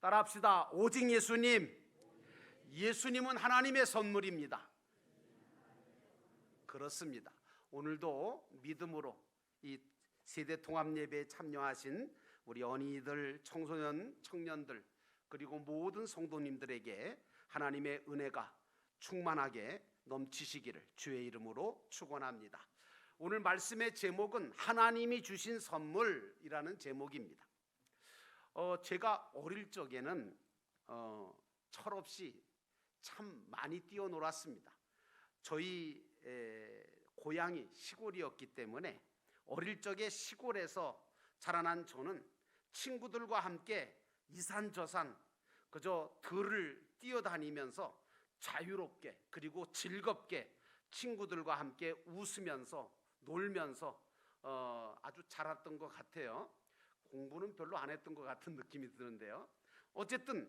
따라합시다. 오직 예수님. 예수님은 하나님의 선물입니다. 그렇습니다. 오늘도 믿음으로 이 세대 통합 예배에 참여하신 우리 어린이들, 청소년, 청년들 그리고 모든 성도님들에게 하나님의 은혜가 충만하게 넘치시기를 주의 이름으로 축원합니다. 오늘 말씀의 제목은 하나님이 주신 선물이라는 제목입니다. 제가 어릴 적에는 철없이 참 많이 뛰어놀았습니다. 저희 고향이 시골이었기 때문에 어릴 적에 시골에서 자라난 저는 친구들과 함께 이산저산 그저 들을 뛰어다니면서 자유롭게 그리고 즐겁게 친구들과 함께 웃으면서 놀면서 아주 자랐던 것 같아요. 공부는 별로 안 했던 것 같은 느낌이 드는데요. 어쨌든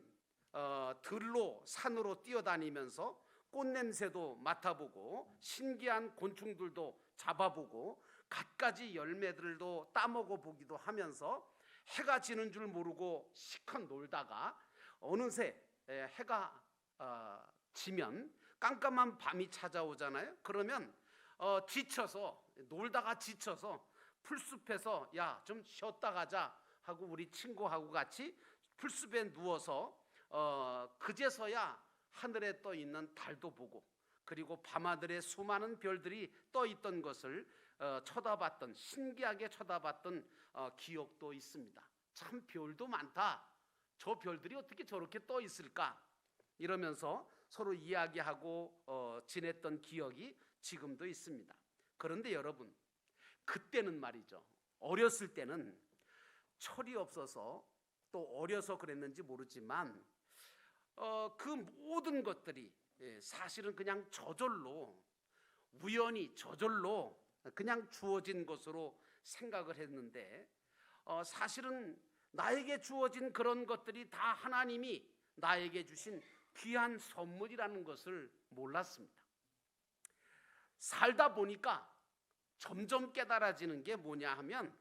들로 산으로 뛰어다니면서 꽃냄새도 맡아보고 신기한 곤충들도 잡아보고 갖가지 열매들도 따먹어 보기도 하면서 해가 지는 줄 모르고 실컷 놀다가 어느새 해가 지면 깜깜한 밤이 찾아오잖아요. 그러면 놀다가 지쳐서 풀숲에서 야, 좀 쉬었다 가자 하고 우리 친구하고 같이 풀숲에 누워서 그제서야 하늘에 떠 있는 달도 보고 그리고 밤하늘에 수많은 별들이 떠 있던 것을 신기하게 쳐다봤던 기억도 있습니다. 참 별도 많다. 저 별들이 어떻게 저렇게 떠 있을까? 이러면서 서로 이야기하고 지냈던 기억이 지금도 있습니다. 그런데 여러분, 그때는 말이죠, 어렸을 때는 철이 없어서 또 어려서 그랬는지 모르지만 그 모든 것들이 사실은 그냥 우연히 저절로 그냥 주어진 것으로 생각을 했는데 사실은 나에게 주어진 그런 것들이 다 하나님이 나에게 주신 귀한 선물이라는 것을 몰랐습니다. 살다 보니까 점점 깨달아지는 게 뭐냐 하면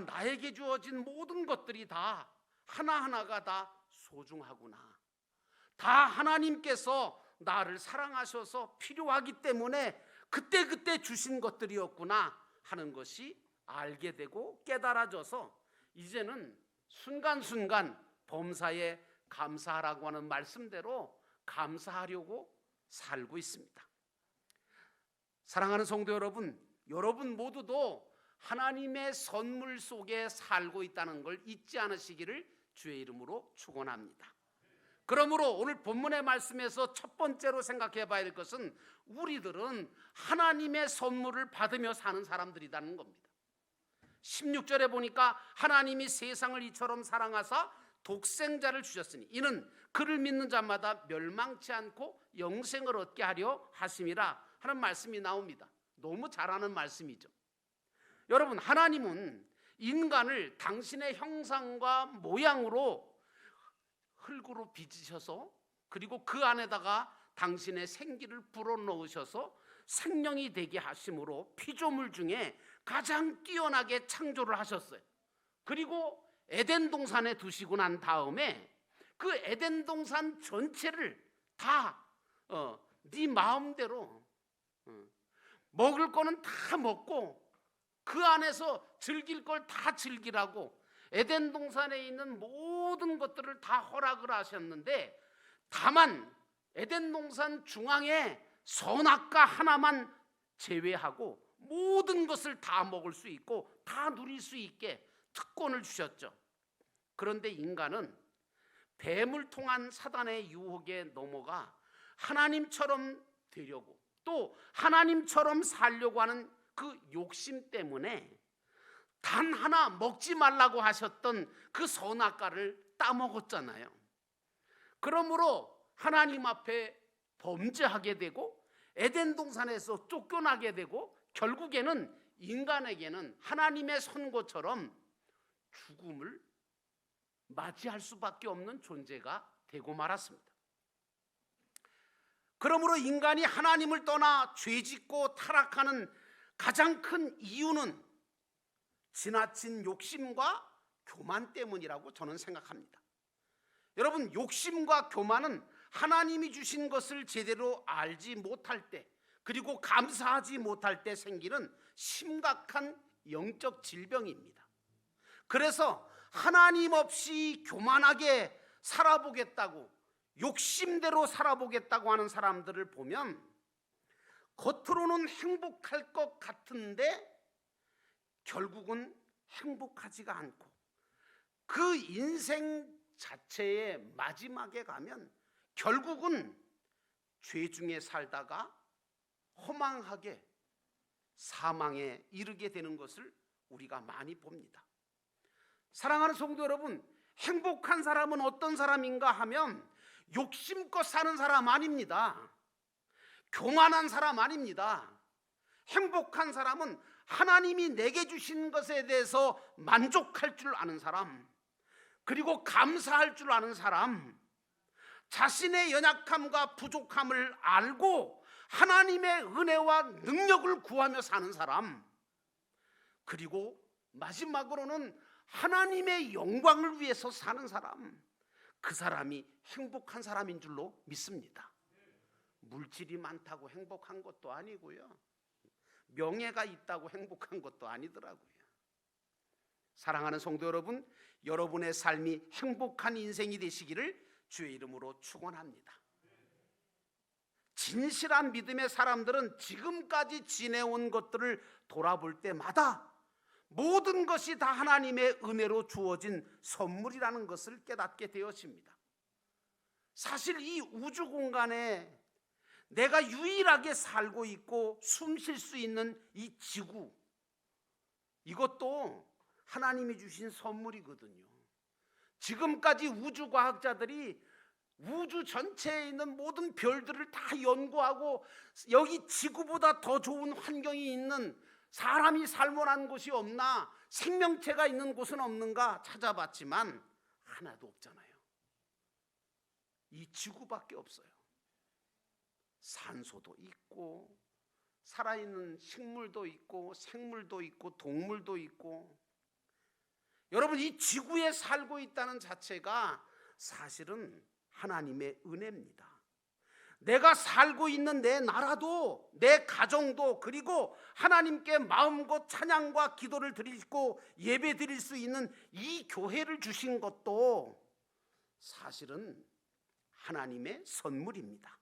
나에게 주어진 모든 것들이 다 하나하나가 다 소중하구나. 다 하나님께서 나를 사랑하셔서 필요하기 때문에 그때그때 주신 것들이었구나 하는 것이 알게 되고 깨달아져서 이제는 순간순간 범사에 감사하라고 하는 말씀대로 감사하려고 살고 있습니다. 사랑하는 성도 여러분, 여러분 모두도 하나님의 선물 속에 살고 있다는 걸 잊지 않으시기를 주의 이름으로 축원합니다. 그러므로 오늘 본문의 말씀에서 첫 번째로 생각해 봐야 될 것은 우리들은 하나님의 선물을 받으며 사는 사람들이라는 겁니다. 16절에 보니까 하나님이 세상을 이처럼 사랑하사 독생자를 주셨으니 이는 그를 믿는 자마다 멸망치 않고 영생을 얻게 하려 하심이라 하는 말씀이 나옵니다. 너무 잘 아는 말씀이죠. 여러분, 하나님은 인간을 당신의 형상과 모양으로 흙으로 빚으셔서 그리고 그 안에다가 당신의 생기를 불어넣으셔서 생명이 되게 하심으로 피조물 중에 가장 뛰어나게 창조를 하셨어요. 그리고 에덴 동산에 두시고 난 다음에 그 에덴 동산 전체를 다 네 마음대로 먹을 거는 다 먹고 그 안에서 즐길 걸 다 즐기라고 에덴 동산에 있는 모든 것들을 다 허락을 하셨는데 다만 에덴 동산 중앙에 선악과 하나만 제외하고 모든 것을 다 먹을 수 있고 다 누릴 수 있게 특권을 주셨죠. 그런데 인간은 뱀을 통한 사단의 유혹에 넘어가 하나님처럼 되려고 또 하나님처럼 살려고 하는 그 욕심 때문에 단 하나 먹지 말라고 하셨던 그 선악과를 따먹었잖아요. 그러므로 하나님 앞에 범죄하게 되고 에덴 동산에서 쫓겨나게 되고 결국에는 인간에게는 하나님의 선고처럼 죽음을 맞이할 수밖에 없는 존재가 되고 말았습니다. 그러므로 인간이 하나님을 떠나 죄짓고 타락하는 가장 큰 이유는 지나친 욕심과 교만 때문이라고 저는 생각합니다. 여러분, 욕심과 교만은 하나님이 주신 것을 제대로 알지 못할 때, 그리고 감사하지 못할 때 생기는 심각한 영적 질병입니다. 그래서 하나님 없이 교만하게 살아보겠다고, 욕심대로 살아보겠다고 하는 사람들을 보면 겉으로는 행복할 것 같은데 결국은 행복하지가 않고, 그 인생 자체의 마지막에 가면 결국은 죄 중에 살다가 허망하게 사망에 이르게 되는 것을 우리가 많이 봅니다. 사랑하는 성도 여러분, 행복한 사람은 어떤 사람인가 하면 욕심껏 사는 사람 아닙니다. 교만한 사람 아닙니다. 행복한 사람은 하나님이 내게 주신 것에 대해서 만족할 줄 아는 사람, 그리고 감사할 줄 아는 사람, 자신의 연약함과 부족함을 알고 하나님의 은혜와 능력을 구하며 사는 사람, 그리고 마지막으로는 하나님의 영광을 위해서 사는 사람, 그 사람이 행복한 사람인 줄로 믿습니다. 물질이 많다고 행복한 것도 아니고요, 명예가 있다고 행복한 것도 아니더라고요. 사랑하는 성도 여러분, 여러분의 삶이 행복한 인생이 되시기를 주의 이름으로 축원합니다. 진실한 믿음의 사람들은 지금까지 지내온 것들을 돌아볼 때마다 모든 것이 다 하나님의 은혜로 주어진 선물이라는 것을 깨닫게 되었습니다. 사실 이 우주 공간에 내가 유일하게 살고 있고 숨 쉴 수 있는 이 지구, 이것도 하나님이 주신 선물이거든요. 지금까지 우주과학자들이 우주 전체에 있는 모든 별들을 다 연구하고 여기 지구보다 더 좋은 환경이 있는, 사람이 살만한 곳이 없나, 생명체가 있는 곳은 없는가 찾아봤지만 하나도 없잖아요. 이 지구밖에 없어요. 산소도 있고 살아있는 식물도 있고 생물도 있고 동물도 있고, 여러분, 이 지구에 살고 있다는 자체가 사실은 하나님의 은혜입니다. 내가 살고 있는 내 나라도, 내 가정도, 그리고 하나님께 마음껏 찬양과 기도를 드리고 예배 드릴 수 있는 이 교회를 주신 것도 사실은 하나님의 선물입니다.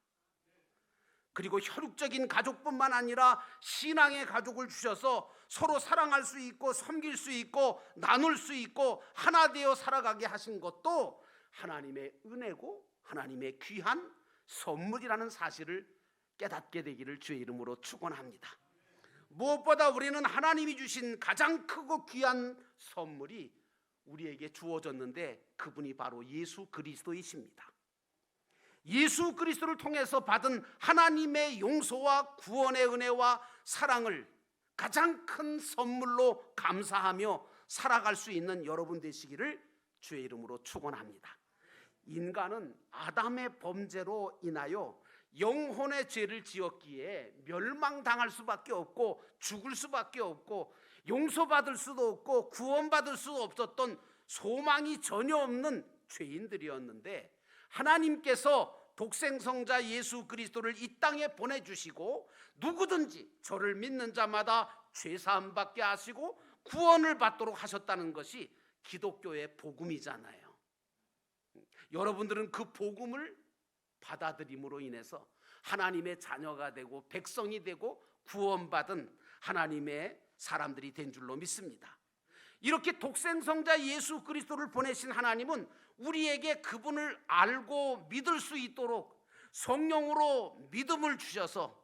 그리고 혈육적인 가족뿐만 아니라 신앙의 가족을 주셔서 서로 사랑할 수 있고 섬길 수 있고 나눌 수 있고 하나 되어 살아가게 하신 것도 하나님의 은혜고 하나님의 귀한 선물이라는 사실을 깨닫게 되기를 주의 이름으로 축원합니다. 무엇보다 우리는 하나님이 주신 가장 크고 귀한 선물이 우리에게 주어졌는데, 그분이 바로 예수 그리스도이십니다. 예수 그리스도를 통해서 받은 하나님의 용서와 구원의 은혜와 사랑을 가장 큰 선물로 감사하며 살아갈 수 있는 여러분 되시기를 주의 이름으로 축원합니다. 인간은 아담의 범죄로 인하여 영혼의 죄를 지었기에 멸망당할 수밖에 없고 죽을 수밖에 없고 용서받을 수도 없고 구원받을 수도 없었던 소망이 전혀 없는 죄인들이었는데, 하나님께서 독생성자 예수 그리스도를 이 땅에 보내주시고 누구든지 저를 믿는 자마다 죄사함 받게 하시고 구원을 받도록 하셨다는 것이 기독교의 복음이잖아요. 여러분들은 그 복음을 받아들임으로 인해서 하나님의 자녀가 되고 백성이 되고 구원받은 하나님의 사람들이 된 줄로 믿습니다. 이렇게 독생성자 예수 그리스도를 보내신 하나님은 우리에게 그분을 알고 믿을 수 있도록 성령으로 믿음을 주셔서,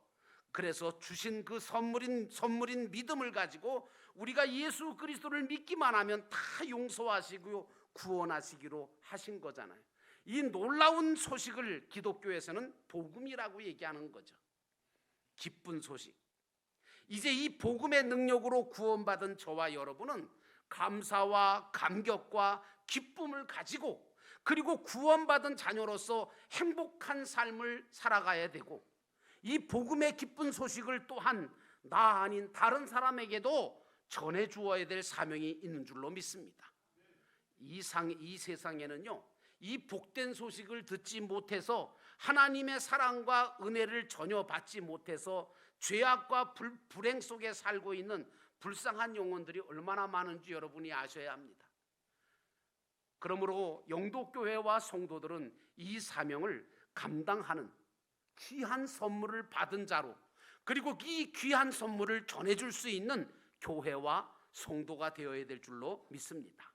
그래서 주신 그 선물인 믿음을 가지고 우리가 예수 그리스도를 믿기만 하면 다 용서하시고 구원하시기로 하신 거잖아요. 이 놀라운 소식을 기독교에서는 복음이라고 얘기하는 거죠. 기쁜 소식. 이제 이 복음의 능력으로 구원받은 저와 여러분은 감사와 감격과 기쁨을 가지고, 그리고 구원받은 자녀로서 행복한 삶을 살아가야 되고, 이 복음의 기쁜 소식을 또한 나 아닌 다른 사람에게도 전해 주어야 될 사명이 있는 줄로 믿습니다. 이 세상에는요, 이 복된 소식을 듣지 못해서 하나님의 사랑과 은혜를 전혀 받지 못해서 죄악과 불행 속에 살고 있는 불쌍한 영혼들이 얼마나 많은지 여러분이 아셔야 합니다. 그러므로 영도교회와 성도들은 이 사명을 감당하는 귀한 선물을 받은 자로, 그리고 이 귀한 선물을 전해줄 수 있는 교회와 성도가 되어야 될 줄로 믿습니다.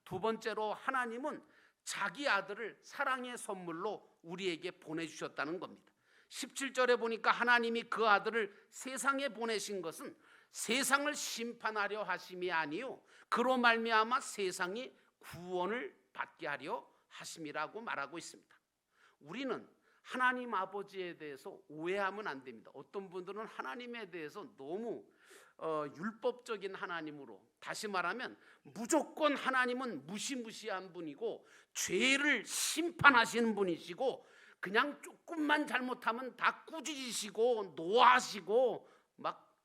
두 번째로, 하나님은 자기 아들을 사랑의 선물로 우리에게 보내주셨다는 겁니다. 17절에 보니까 하나님이 그 아들을 세상에 보내신 것은 세상을 심판하려 하심이 아니요 그로 말미암아 세상이 구원을 받게 하려 하심이라고 말하고 있습니다. 우리는 하나님 아버지에 대해서 오해하면 안 됩니다. 어떤 분들은 하나님에 대해서 너무 율법적인 하나님으로, 다시 말하면 무조건 하나님은 무시무시한 분이고 죄를 심판하시는 분이시고 그냥 조금만 잘못하면 다 꾸짖으시고 노하시고 막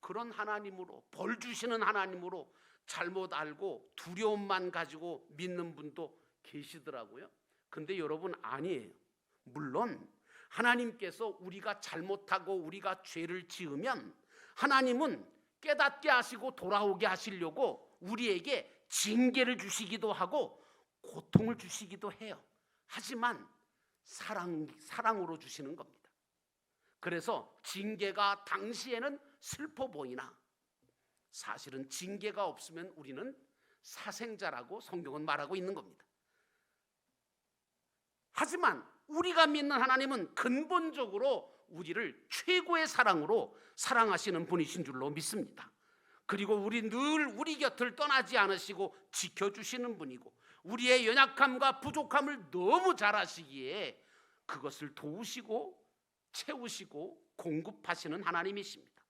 그런 하나님으로, 벌 주시는 하나님으로 잘못 알고 두려움만 가지고 믿는 분도 계시더라고요. 근데 여러분, 아니에요. 물론 하나님께서 우리가 잘못하고 우리가 죄를 지으면 하나님은 깨닫게 하시고 돌아오게 하시려고 우리에게 징계를 주시기도 하고 고통을 주시기도 해요. 하지만 사랑으로 주시는 겁니다. 그래서 징계가 당시에는 슬퍼 보이나 사실은 징계가 없으면 우리는 사생자라고 성경은 말하고 있는 겁니다. 하지만 우리가 믿는 하나님은 근본적으로 우리를 최고의 사랑으로 사랑하시는 분이신 줄로 믿습니다. 그리고 우리 곁을 떠나지 않으시고 지켜주시는 분이고 우리의 연약함과 부족함을 너무 잘 아시기에 그것을 도우시고 채우시고 공급하시는 하나님이십니다.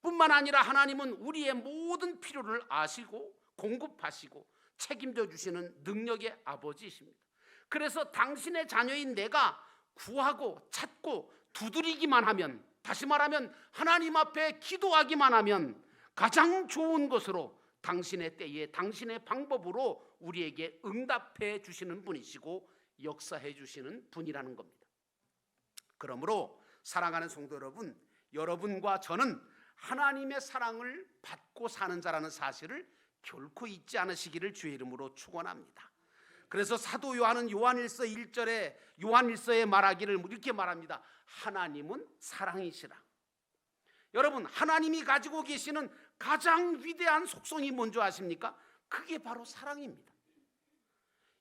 뿐만 아니라 하나님은 우리의 모든 필요를 아시고 공급하시고 책임져 주시는 능력의 아버지이십니다. 그래서 당신의 자녀인 내가 구하고 찾고 두드리기만 하면, 다시 말하면 하나님 앞에 기도하기만 하면 가장 좋은 것으로 당신의 때에 당신의 방법으로 우리에게 응답해 주시는 분이시고 역사해 주시는 분이라는 겁니다. 그러므로 사랑하는 성도 여러분, 여러분과 저는 하나님의 사랑을 받고 사는 자라는 사실을 결코 잊지 않으시기를 주의 이름으로 축원합니다. 그래서 사도 요한은 요한일서 1절에 요한일서에 말하기를 이렇게 말합니다. 하나님은 사랑이시라. 여러분, 하나님이 가지고 계시는 가장 위대한 속성이 뭔지 아십니까? 그게 바로 사랑입니다.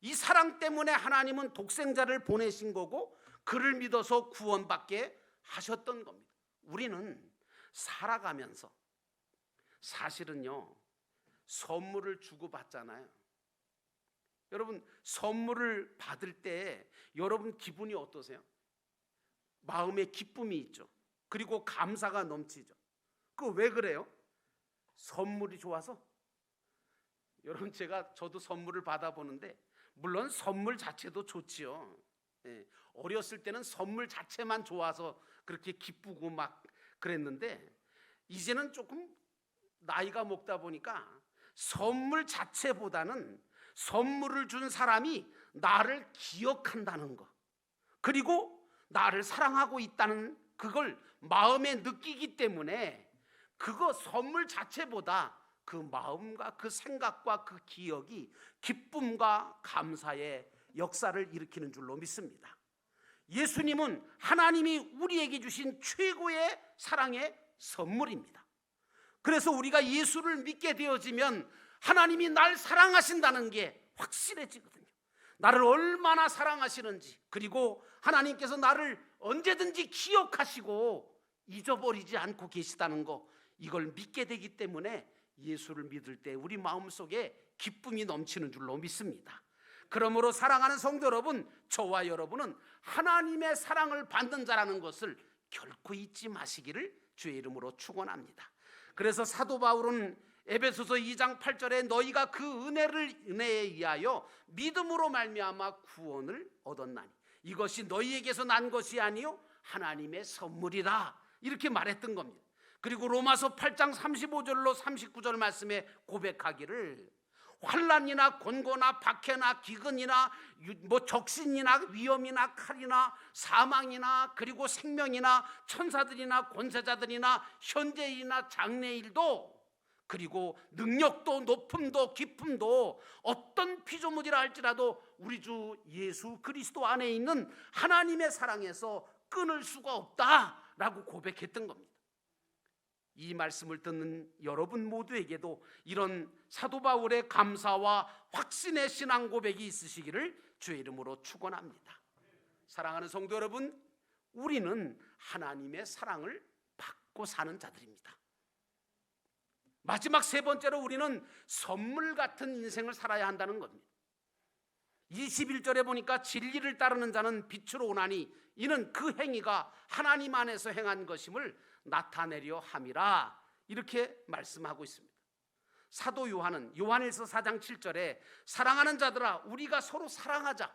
이 사랑 때문에 하나님은 독생자를 보내신 거고 그를 믿어서 구원받게 하셨던 겁니다. 우리는 살아가면서 사실은요, 선물을 주고받잖아요. 여러분, 선물을 받을 때 여러분 기분이 어떠세요? 마음에 기쁨이 있죠. 그리고 감사가 넘치죠. 그 왜 그래요? 선물이 좋아서? 여러분, 저도 선물을 받아보는데 물론 선물 자체도 좋지요. 어렸을 때는 선물 자체만 좋아서 그렇게 기쁘고 막 그랬는데 이제는 조금 나이가 먹다 보니까 선물 자체보다는 선물을 준 사람이 나를 기억한다는 것, 그리고 나를 사랑하고 있다는 그걸 마음에 느끼기 때문에 그거 선물 자체보다 그 마음과 그 생각과 그 기억이 기쁨과 감사의 역사를 일으키는 줄로 믿습니다. 예수님은 하나님이 우리에게 주신 최고의 사랑의 선물입니다. 그래서 우리가 예수를 믿게 되어지면 하나님이 날 사랑하신다는 게 확실해지거든요. 나를 얼마나 사랑하시는지, 그리고 하나님께서 나를 언제든지 기억하시고 잊어버리지 않고 계시다는 거, 이걸 믿게 되기 때문에 예수를 믿을 때 우리 마음속에 기쁨이 넘치는 줄로 믿습니다. 그러므로 사랑하는 성도 여러분, 저와 여러분은 하나님의 사랑을 받는 자라는 것을 결코 잊지 마시기를 주의 이름으로 축원합니다. 그래서 사도 바울은 에베소서 2장 8절에 너희가 그 은혜에 의하여 믿음으로 말미암아 구원을 얻었나니 이것이 너희에게서 난 것이 아니요 하나님의 선물이라, 이렇게 말했던 겁니다. 그리고 로마서 8장 35절로 39절 말씀에 고백하기를 환난이나 곤고나 박해나 기근이나 적신이나 위험이나 칼이나 사망이나 그리고 생명이나 천사들이나 권세자들이나 현재일이나 장래일도 그리고 능력도 높음도 깊음도 어떤 피조물이라 할지라도 우리 주 예수 그리스도 안에 있는 하나님의 사랑에서 끊을 수가 없다라고 고백했던 겁니다. 이 말씀을 듣는 여러분 모두에게도 이런 사도 바울의 감사와 확신의 신앙 고백이 있으시기를 주의 이름으로 축원합니다. 사랑하는 성도 여러분, 우리는 하나님의 사랑을 받고 사는 자들입니다. 마지막 세 번째로 우리는 선물 같은 인생을 살아야 한다는 겁니다. 21절에 보니까 진리를 따르는 자는 빛으로 오나니 이는 그 행위가 하나님 안에서 행한 것임을 나타내려 함이라, 이렇게 말씀하고 있습니다. 사도 요한은 요한일서 4장 7절에 사랑하는 자들아 우리가 서로 사랑하자.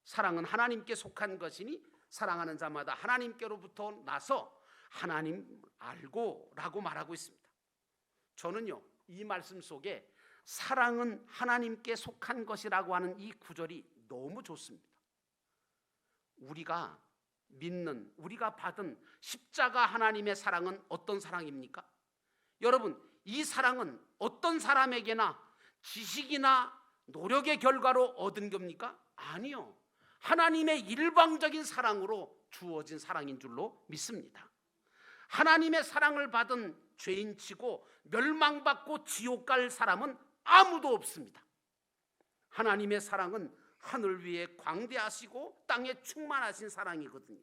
사랑은 하나님께 속한 것이니 사랑하는 자마다 하나님께로부터 나서 하나님 알고 라고 말하고 있습니다. 저는요, 이 말씀 속에 사랑은 하나님께 속한 것이라고 하는 이 구절이 너무 좋습니다. 우리가 믿는, 우리가 받은 십자가 하나님의 사랑은 어떤 사랑입니까? 여러분, 이 사랑은 어떤 사람에게나 지식이나 노력의 결과로 얻은 겁니까? 아니요, 하나님의 일방적인 사랑으로 주어진 사랑인 줄로 믿습니다. 하나님의 사랑을 받은 죄인치고 멸망받고 지옥 갈 사람은 아무도 없습니다. 하나님의 사랑은 하늘 위에 광대하시고 땅에 충만하신 사랑이거든요.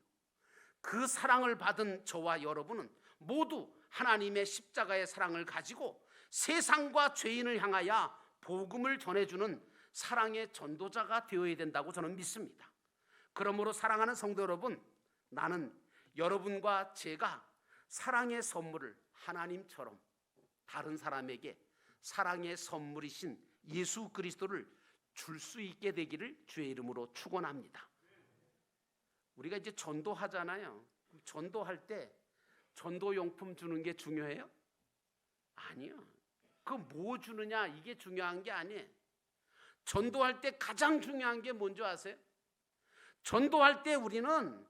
그 사랑을 받은 저와 여러분은 모두 하나님의 십자가의 사랑을 가지고 세상과 죄인을 향하여 복음을 전해주는 사랑의 전도자가 되어야 된다고 저는 믿습니다. 그러므로 사랑하는 성도 여러분, 나는 여러분과 제가 사랑의 선물을 하나님처럼 다른 사람에게 사랑의 선물이신 예수 그리스도를 줄 수 있게 되기를 주의 이름으로 축원합니다. 우리가 이제 전도하잖아요. 전도할 때 전도용품 주는 게 중요해요? 아니요. 그 뭐 주느냐 이게 중요한 게 아니에요. 전도할 때 가장 중요한 게 뭔지 아세요? 전도할 때 우리는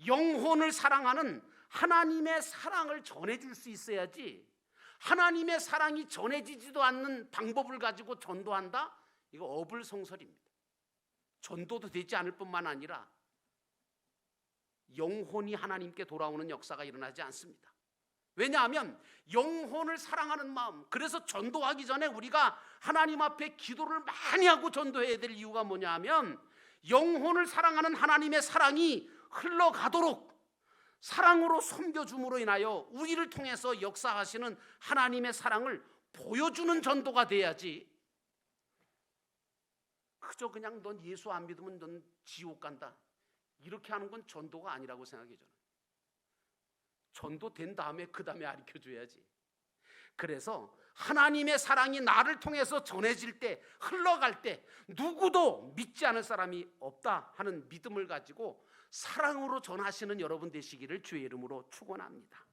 영혼을 사랑하는 하나님의 사랑을 전해줄 수 있어야지, 하나님의 사랑이 전해지지도 않는 방법을 가지고 전도한다? 이거 어불성설입니다. 전도도 되지 않을 뿐만 아니라 영혼이 하나님께 돌아오는 역사가 일어나지 않습니다. 왜냐하면 영혼을 사랑하는 마음, 그래서 전도하기 전에 우리가 하나님 앞에 기도를 많이 하고 전도해야 될 이유가 뭐냐 하면 영혼을 사랑하는 하나님의 사랑이 흘러가도록 사랑으로 섬겨줌으로 인하여 우리를 통해서 역사하시는 하나님의 사랑을 보여주는 전도가 돼야지, 그저 그냥 넌 예수 안 믿으면 넌 지옥 간다 이렇게 하는 건 전도가 아니라고 생각해요. 저는 전도 된 다음에 그 다음에 가르쳐줘야지. 그래서 하나님의 사랑이 나를 통해서 전해질 때, 흘러갈 때 누구도 믿지 않을 사람이 없다 하는 믿음을 가지고 사랑으로 전하시는 여러분 되시기를 주의 이름으로 축원합니다.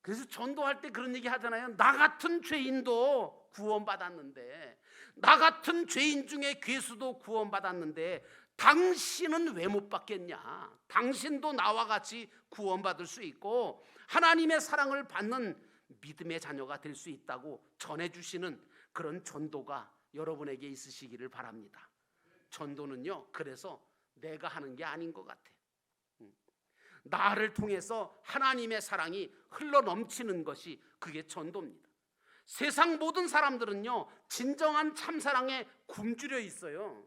그래서 전도할 때 그런 얘기 하잖아요. 나 같은 죄인도 구원받았는데, 나 같은 죄인 중에 괴수도 구원받았는데 당신은 왜 못 받겠냐? 당신도 나와 같이 구원받을 수 있고 하나님의 사랑을 받는 믿음의 자녀가 될 수 있다고 전해주시는 그런 전도가 여러분에게 있으시기를 바랍니다. 전도는요, 그래서 내가 하는 게 아닌 것 같아. 나를 통해서 하나님의 사랑이 흘러넘치는 것이 그게 전도입니다. 세상 모든 사람들은요, 진정한 참사랑에 굶주려 있어요.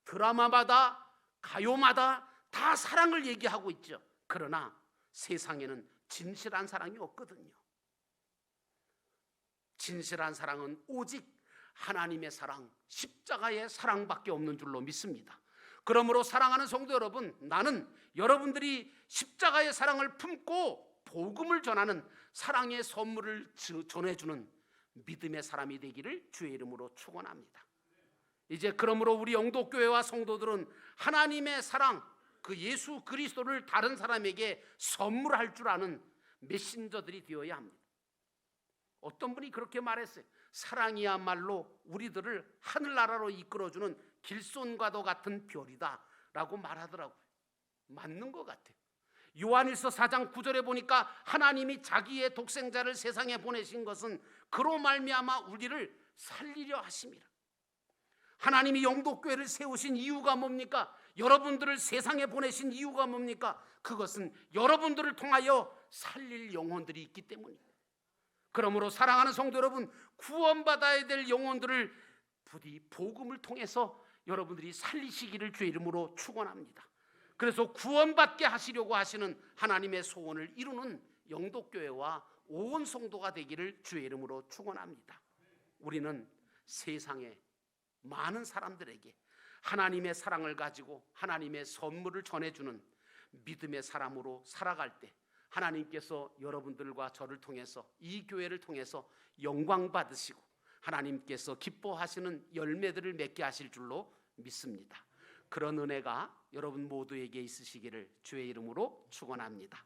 드라마마다 가요마다 다 사랑을 얘기하고 있죠. 그러나 세상에는 진실한 사랑이 없거든요. 진실한 사랑은 오직 하나님의 사랑, 십자가의 사랑밖에 없는 줄로 믿습니다. 그러므로 사랑하는 성도 여러분, 나는 여러분들이 십자가의 사랑을 품고 복음을 전하는 사랑의 선물을 전해주는 믿음의 사람이 되기를 주의 이름으로 축원합니다. 이제 그러므로 우리 영도교회와 성도들은 하나님의 사랑, 그 예수 그리스도를 다른 사람에게 선물할 줄 아는 메신저들이 되어야 합니다. 어떤 분이 그렇게 말했어요. 사랑이야말로 우리들을 하늘나라로 이끌어주는 길손과도 같은 별이다 라고 말하더라고요. 맞는 것 같아요. 요한일서 4장 9절에 보니까 하나님이 자기의 독생자를 세상에 보내신 것은 그로 말미암아 우리를 살리려 하심이라. 하나님이 영도교회를 세우신 이유가 뭡니까? 여러분들을 세상에 보내신 이유가 뭡니까? 그것은 여러분들을 통하여 살릴 영혼들이 있기 때문입니다. 그러므로 사랑하는 성도 여러분, 구원받아야 될 영혼들을 부디 복음을 통해서 여러분들이 살리시기를 주의 이름으로 축원합니다. 그래서 구원받게 하시려고 하시는 하나님의 소원을 이루는 영도교회와 온 성도가 되기를 주의 이름으로 축원합니다. 우리는 세상에 많은 사람들에게 하나님의 사랑을 가지고 하나님의 선물을 전해주는 믿음의 사람으로 살아갈 때 하나님께서 여러분들과 저를 통해서 이 교회를 통해서 영광 받으시고 하나님께서 기뻐하시는 열매들을 맺게 하실 줄로 믿습니다. 그런 은혜가 여러분 모두에게 있으시기를 주의 이름으로 축원합니다.